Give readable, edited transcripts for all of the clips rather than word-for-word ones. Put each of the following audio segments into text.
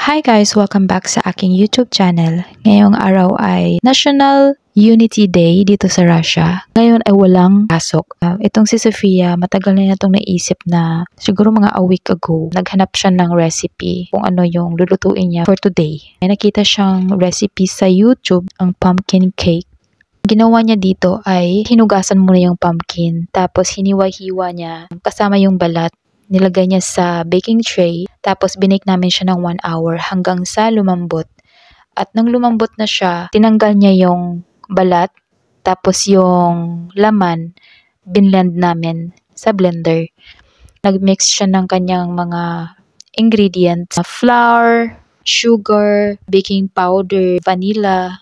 Hi guys! Welcome back sa aking YouTube channel. Ngayong araw ay National Unity Day dito sa Russia. Ngayon ay walang pasok. Itong si Sofia, matagal na niya itong naisip na siguro mga a week ago. Naghanap siya ng recipe kung ano yung lulutuin niya for today. May nakita siyang recipe sa YouTube, ang pumpkin cake. Ginawa niya dito ay hinugasan muna yung pumpkin, tapos hiniwa-hiwa niya kasama yung balat. Nilagay niya sa baking tray, tapos binake namin siya ng 1 hour hanggang sa lumambot. At nang lumambot na siya, tinanggal niya yung balat, tapos yung laman, binlend namin sa blender. Nagmix siya ng kanyang mga ingredients, flour, sugar, baking powder, vanilla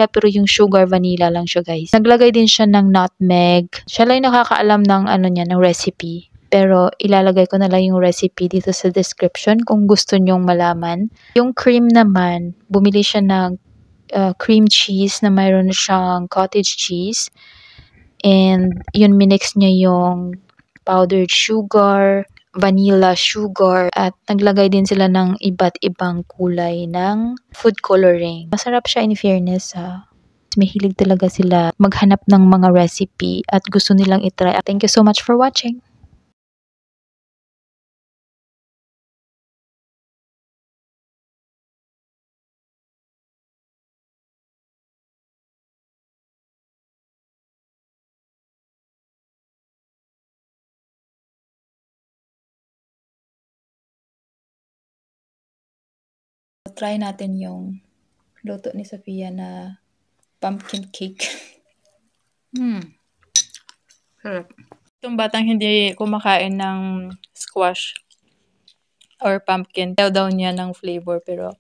pero yung sugar vanilla lang siya guys. Naglagay din siya ng nutmeg. Siya lang nakakaalam ng ng recipe. Pero ilalagay ko na lang yung recipe dito sa description kung gusto nyong malaman. Yung cream naman, bumili siya ng cream cheese na mayroon siyang cottage cheese. And yun, minix niya yung powdered sugar, vanilla sugar, at naglagay din sila ng iba't ibang kulay ng food coloring. Masarap siya in fairness ha. Mahilig talaga sila maghanap ng mga recipe at gusto nilang itry. Thank you so much for watching. Try natin yung luto ni Sofia na pumpkin cake. Sarap. Itong batang hindi kumakain ng squash or pumpkin, ayaw daw niya ng flavor pero